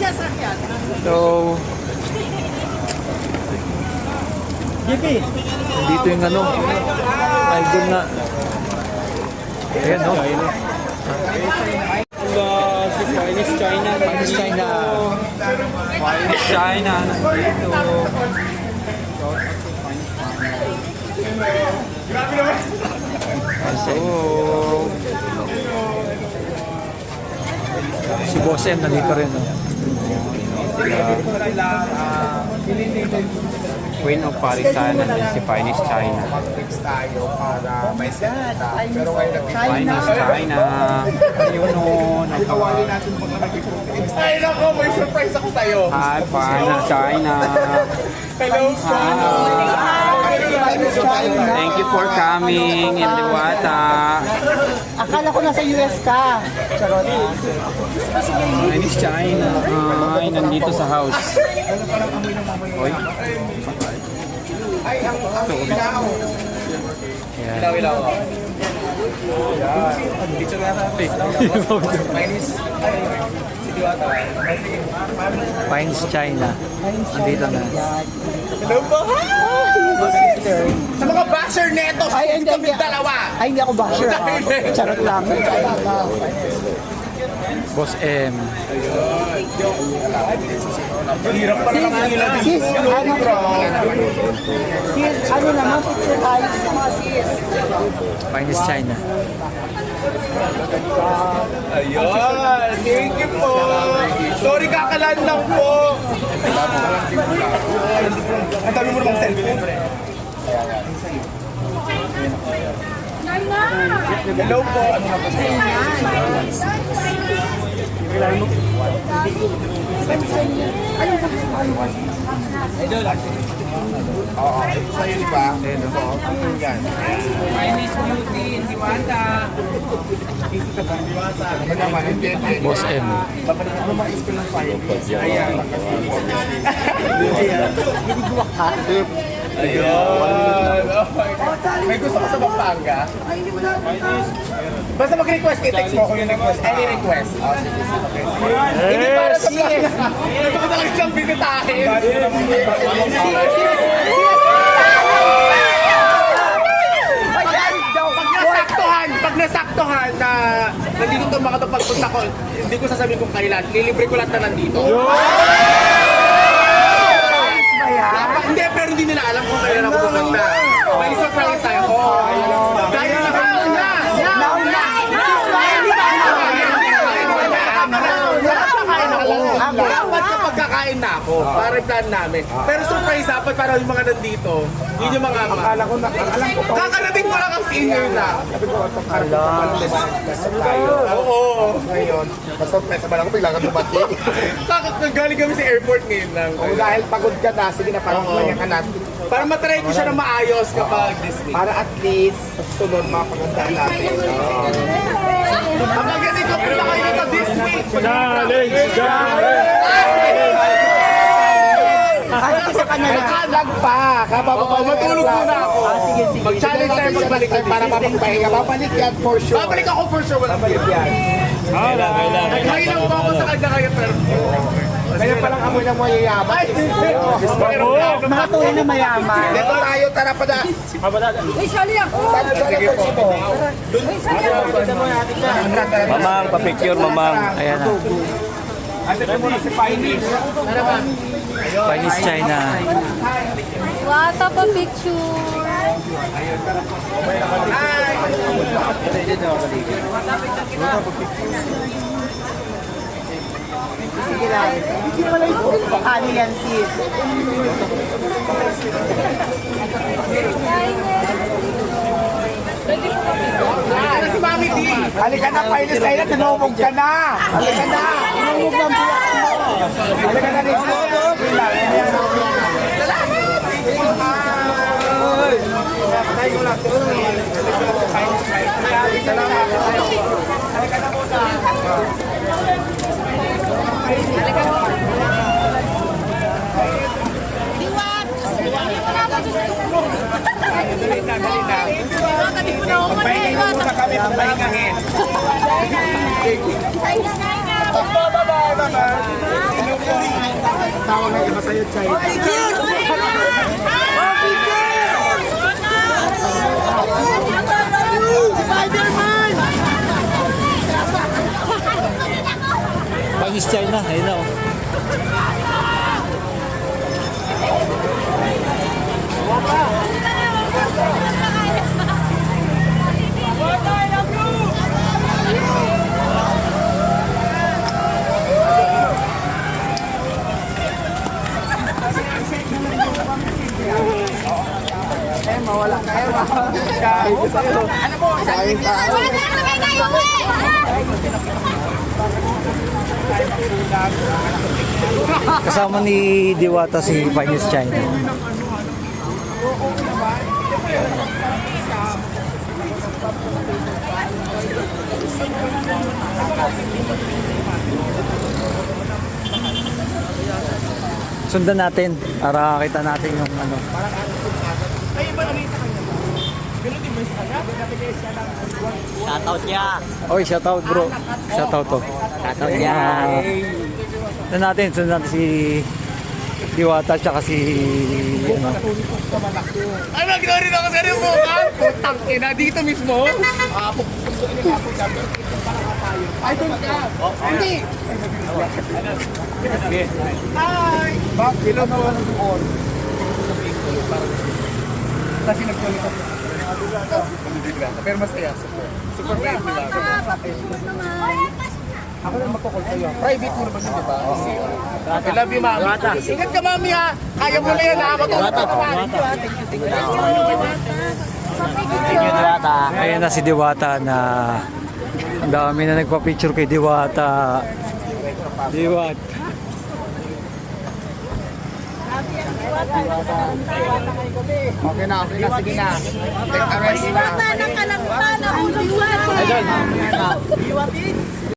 So, dito yung ano, ay doon na. Ayan, no? Si Finest China. Finest China. Finest China. Nandito. So, si Boss M nandito rin, no? Queen of Paris China. Si Finest China. tayo para may sekta. Pero ngayon Finest China. Ayun o. nagkawali natin mga nag-protest. Ay nako, may surprise ako sa'yo. Hi, Finest China. Hello, Thank you for coming in Liwata. Akala ko nasa US ka. Charot. Finest China. Ay, nandito sa house. Oy. Ay, ang ilaw. Yan. Ilaw. Dito na natin. Minus. Si Diwata. Finest China. Nandito na. Hello po. Sa mga basher neto, Ay, hindi, kami hindi. dalawa. Ay, hindi ako basher. Charot lang. Boss M. Hirap pa naman ang ilan. Sis, ano naman, picture tayo sa mga sis. Finest China. Ayun, thank you po. Sorry, kakalaan lang po. Ang dami mo namang cellphone. Hello po. Ano na po? Oo, sa'yo di ba? Yan. Finest Beauty in Liwata. Ano naman, hindi. Boss M. Ano mga ispil ng fire? Ayan. Ayun. May gusto ka sa Pampanga? Basta mag-request, i-text mo kung yung request. Any request. Oh, sige, sige. Hindi para sa vlog. Gusto ko talaga siyang binitahin. Pag nasaktuhan na nandito itong mga ito pagpunta ko, hindi ko sasabihin kung kailan, lilibre ko lahat na nandito. Hindi, pero hindi nila alam kung kailan ako pupunta. May surprise tayo. Dahil dapat sa pagkakain na ako, para plan namin. Pero surprise dapat para yung mga nandito, yun yung mga akala ko na, alam ko kakarating ko lang ang senior na. Sabi ko, oo. Ngayon, surprise ba lang ako, bigla ka dumating. Galing kami sa airport ngayon lang. Dahil pagod ka na, sige na, parang kumaya ka natin. Para matry ko siya na maayos kapag Disney. Para at least, sa susunod, mapagandaan natin. Kapag ganito, punta kayo dito Disney. Ay, isa ka na lang. Nakalag pa. Matulog muna ako. Sige, sige. Mag-challenge tayo magbalik para mapagpahinga. Babalik yan for sure. Babalik ako for sure. Walang babalik yan. Naghahilang po ako sa kanya kaya pero... Kaya palang amoy ng mga yayaman. Mga tuloy na mayaman. Dito tayo, tara pa na. Uy, sali ako! Sige po. Mamang, pa-picture, mamang. Ayan na. Si Finey. Finest China. Wata pa picture! Sige lang. Hindi mo lang ito. Ano yan, sis? Ano si Mami D? Halika na, Finey China. Tinumog ka na. Halika na. Tinumog ng buwan mo. Halika na rin. Pagpahinga muna kami, pagpahingahin. Bye-bye. tawag ng iba sa'yo, Chay. Spider-Man! Chinese China, ayun na oh. Kasama ni Diwata si Chinese China. Sundan natin para kita natin yung ano. Shoutout niya. Oy, shoutout bro. Shoutout to. Shoutout niya. Sundan natin si Diwata tsaka si ano. Ano, ginawa rin ako sa rin mo, ha? Putang ina, dito mismo. Ay, doon ka. Hindi. Hi. Bak, hello po. Kasi nagkulit ako. Pero masaya. Super bait nila. Ako na magkukul sa'yo. Private mo naman yun, di ba? I love you, mami. Ingat ka, mami, ha? Kaya mo na yan, ha? Matulog ka naman. Ayan na si Diwata na ang dami na nagpa-picture kay Diwata. Diwata. Okay na, sige na. Take a rest na. Ng kalangpan na ulo. Idol.